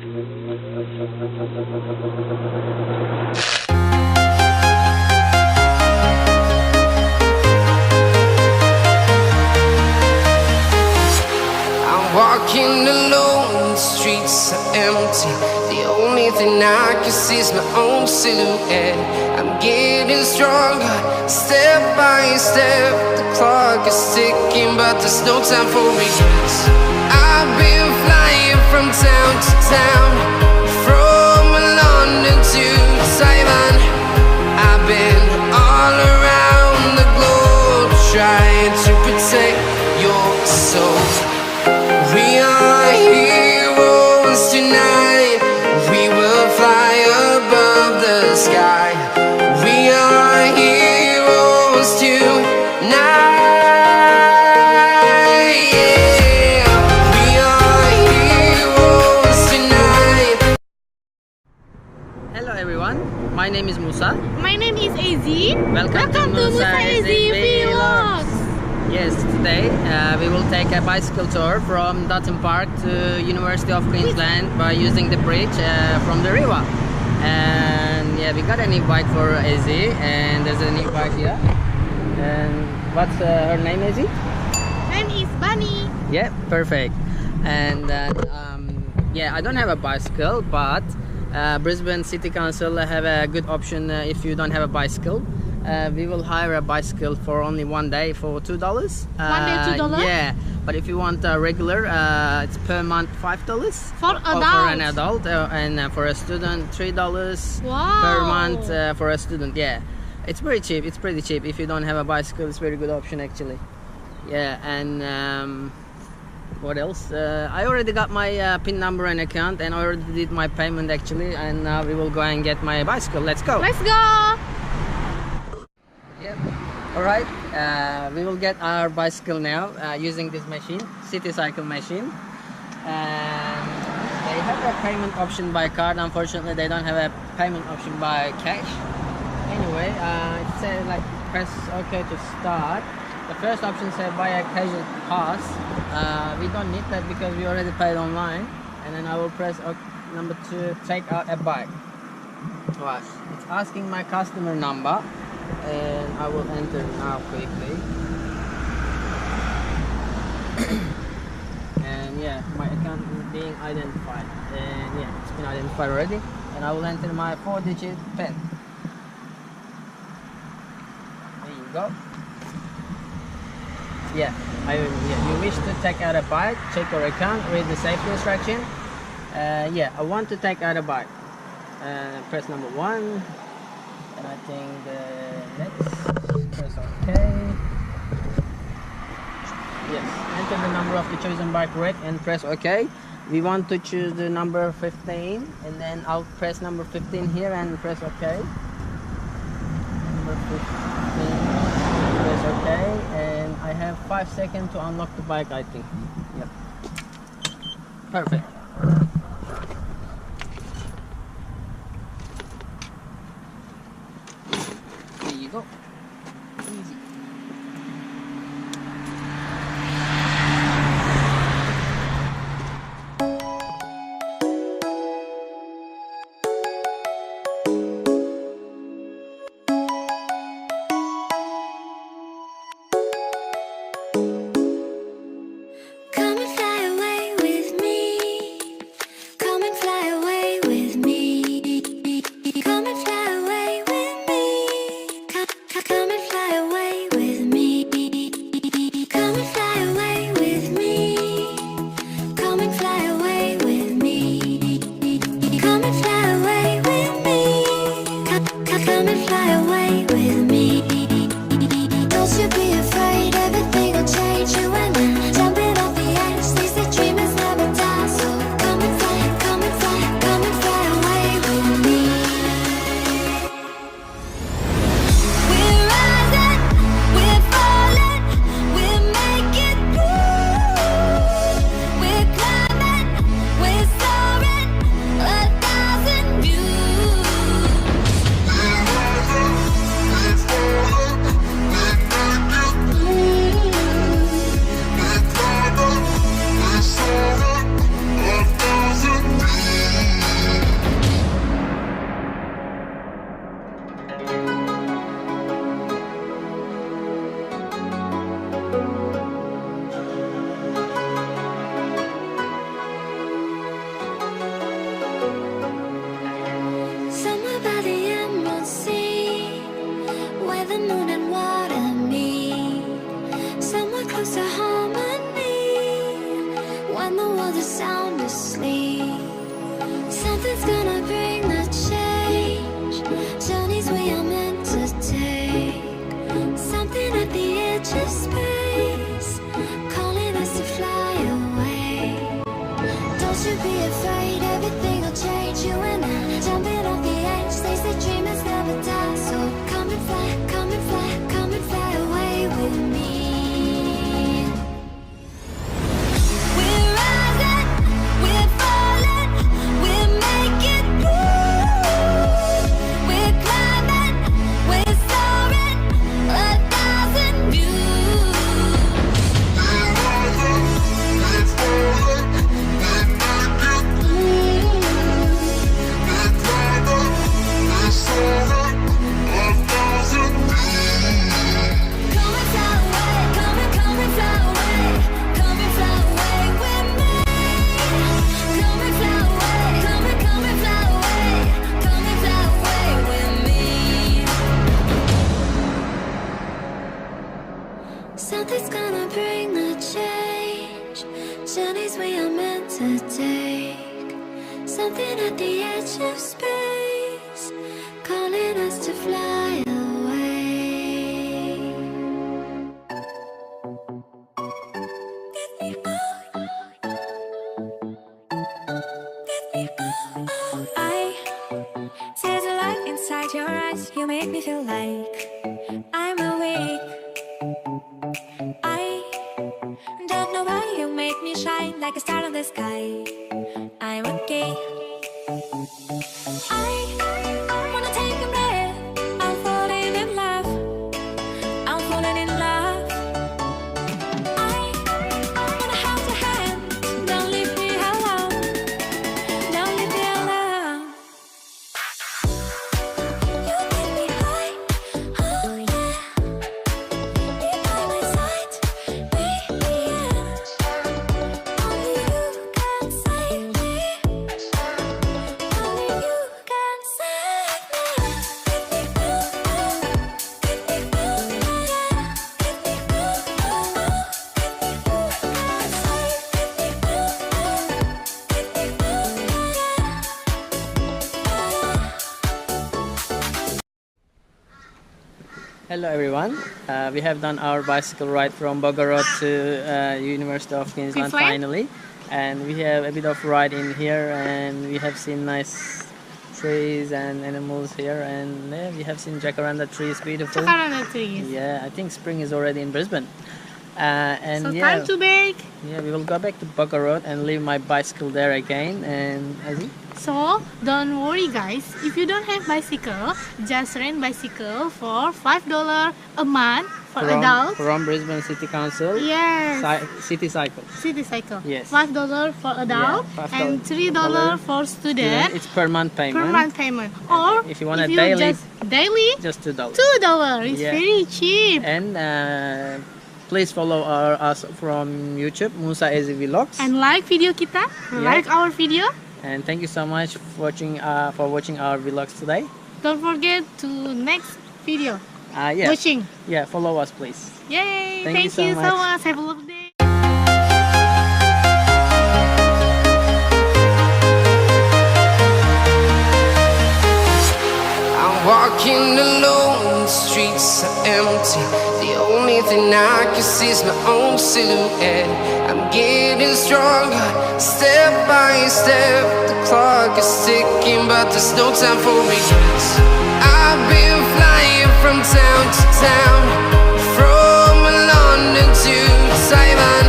Walking alone, the streets are empty. The only thing I can see is my own silhouette. I'm getting stronger, step by step. The clock is ticking, but there's no time for regrets. I've been flying from town to town, from London to Taiwan. I've been all around the globe, trying to protect your soul. We are heroes tonight. We will fly above the sky. We are heroes tonight. Yeah, we are heroes tonight. Hello everyone, my name is Musa. My name is Ezi. Welcome to Musa Ezi Vlogs. Yes, today we will take a bicycle tour from Dutton Park to University of Queensland by using the bridge from the river. And yeah, we got a new bike for Ezi, and there's a new bike here. And what's her name, Ezi? My name is Bunny. Yeah, perfect. And yeah, I don't have a bicycle, but Brisbane City Council have a good option if you don't have a bicycle. We will hire a bicycle for only one day for $2. One day $2? Yeah, but if you want a regular, it's per month $5 For an adult, and for a student $3 Wow. per month for a student. Yeah, it's very cheap. It's pretty cheap. If you don't have a bicycle, it's a very good option actually. Yeah, and what else? I already got my PIN number and account, and I already did my payment actually, and now we will go and get my bicycle. Let's go. Let's go. Yep. Alright, we will get our bicycle now using this machine, citycycle machine. And they have a payment option by card. Unfortunately, they don't have a payment option by cash. Anyway, it says like press OK to start. The first option says buy a casual pass. We don't need that because we already paid online. And then I will press number 2, take out a bike. Right. It's asking my customer number, and I will enter now quickly. And yeah, my account is being identified, and yeah, it's been identified already. And I will enter my 4-digit PIN. There you go. Yeah, you wish to take out a bike, check your account, read the safety instruction. Yeah, I want to take out a bike. Press number 1, and I think the next, press OK. Yes, enter the number of the chosen bike rate and press OK. We want to choose the number 15, and then I'll press number 15 here and press OK. Number 15, press OK, and I have 5 seconds to unlock the bike, I think. Yep. Perfect. Go. Easy. Come and fly away with me. the moon and water meet, somewhere close to harmony. When the world is sound asleep, something's gonna bring the change. Journeys we are meant to take, something at the edge of space, calling us to fly away. Don't you be afraid, everything will change. You and I, jumping off the edge. They say dreamers never die, so come and fly, come and fly, come and fly away with me. We're rising, we're falling, we're making moves. We're climbing, we're soaring, 1,000 views. We're rising, we're falling, we're making moves. We're climbing, we're soaring, 1,000 views. Come and fly away, come and fly away, come and fly away with me. Come and fly away, come and fly away, come and fly away with me. Something's gonna bring the change. Journeys we are meant to take, something at the edge of space, calling us to fly away. Get me out. Get me out. I see the light inside your eyes. You make me feel like I'm awake. I don't know why you make me shine like a star in the sky. I'm okay. I wanna take a breath. I'm falling in love. I'm falling in love. I wanna hold your hand. Don't leave me alone. Don't leave me alone. You make me high. Oh yeah. Be by my side. Baby, yeah. Only you can save me. Only you can save me. Get me out. Get me out. Yeah. Get me out. Get me out. Save. Get me out. Get me out. Hello everyone, we have done our bicycle ride from Boya Road to University of Queensland Queensland? finally, and we have a bit of ride in here, and we have seen nice trees and animals here, and we have seen jacaranda trees, beautiful. Jacaranda trees. Yeah, I think spring is already in Brisbane. And So yeah, time to bake. yeah, we will go back to Boya Road and leave my bicycle there again. And Azi? So don't worry guys, if you don't have bicycle, just rent bicycle for $5 a month for adults. From Brisbane City Council. Yes. Citycycle. Citycycle. Yes. $5 for adult $5 and $3 for student. It's per month payment. Per month payment. Or If you want a you daily- just daily, Just $2. $2. It's Yeah. very cheap. And please follow us from YouTube, Musa Ezi Vlogs. And like video kita, like our video. And thank you so much for watching our vlogs today. Don't forget to next video. Yeah, Watching. yeah, follow us please. Yay! Thank you so you so much. much. Have a lovely day. I'm walking alone, the streets are empty. The only thing I can see is my own silhouette. I'm getting stronger, step by step. The clock is ticking, but there's no time for regrets. I've been flying from town to town, from London to Taiwan.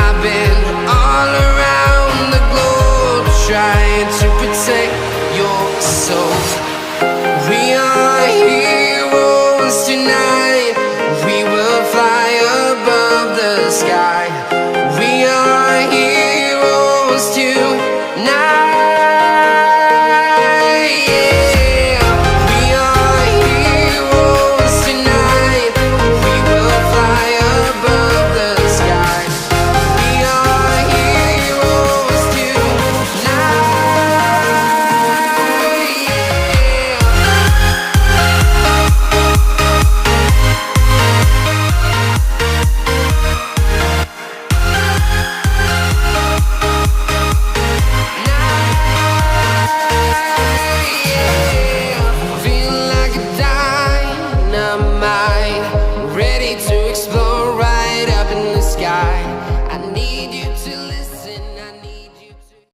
I've been all around the globe, trying to protect your soul.